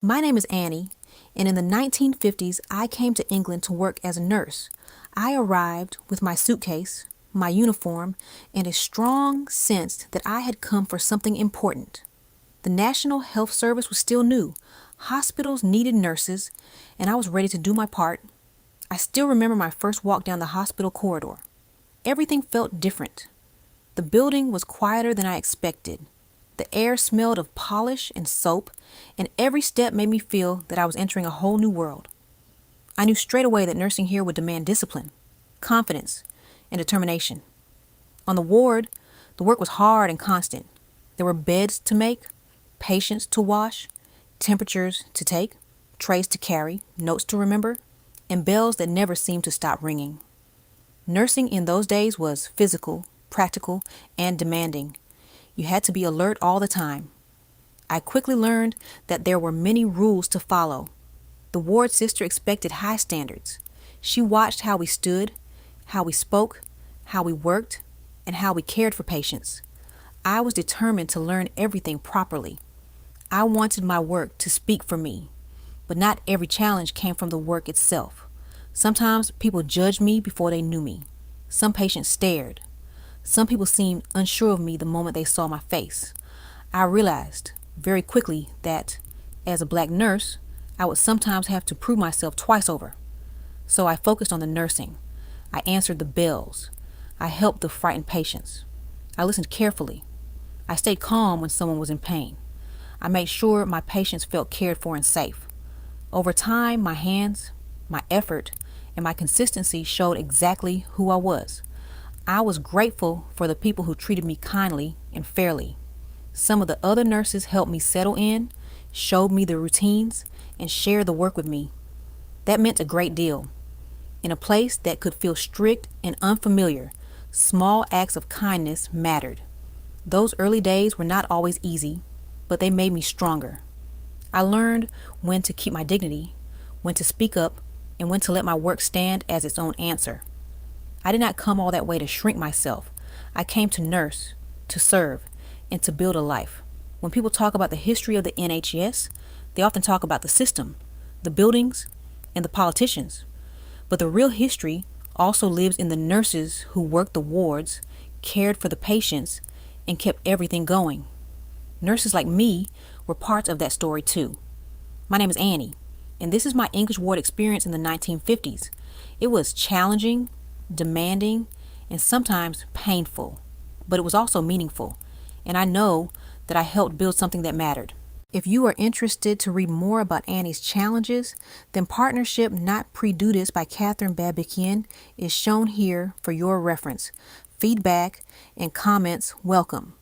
My name is Annie, and in the 1950s, I came to England to work as a nurse. I arrived with my suitcase, my uniform, and a strong sense that I had come for something important. The National Health Service was still new. Hospitals needed nurses, and I was ready to do my part. I still remember my first walk down the hospital corridor. Everything felt different. The building was quieter than I expected. The air smelled of polish and soap, and every step made me feel that I was entering a whole new world. I knew straight away that nursing here would demand discipline, confidence, and determination. On the ward, the work was hard and constant. There were beds to make, patients to wash, temperatures to take, trays to carry, notes to remember, and bells that never seemed to stop ringing. Nursing in those days was physical, practical, and demanding. You had to be alert all the time. I quickly learned that there were many rules to follow. The ward sister expected high standards. She watched how we stood, how we spoke, how we worked, and how we cared for patients. I was determined to learn everything properly. I wanted my work to speak for me, but not every challenge came from the work itself. Sometimes people judged me before they knew me. Some patients stared. Some people seemed unsure of me the moment they saw my face. I realized very quickly that, as a black nurse, I would sometimes have to prove myself twice over. So I focused on the nursing. I answered the bells. I helped the frightened patients. I listened carefully. I stayed calm when someone was in pain. I made sure my patients felt cared for and safe. Over time, my hands, my effort, and my consistency showed exactly who I was. I was grateful for the people who treated me kindly and fairly. Some of the other nurses helped me settle in, showed me the routines, and shared the work with me. That meant a great deal. In a place that could feel strict and unfamiliar, small acts of kindness mattered. Those early days were not always easy, but they made me stronger. I learned when to keep my dignity, when to speak up, and when to let my work stand as its own answer. I did not come all that way to shrink myself. I came to nurse, to serve, and to build a life. When people talk about the history of the NHS, they often talk about the system, the buildings, and the politicians. But the real history also lives in the nurses who worked the wards, cared for the patients, and kept everything going. Nurses like me were parts of that story too. My name is Annie, and this is my English ward experience in the 1950s. It was challenging, demanding, and sometimes painful, but it was also meaningful, and I know that I helped build something that mattered. If you are interested to read more about Annie's challenges, then Partnership Not Prejudice by Catherine Babikian is shown here for your reference. Feedback and comments welcome.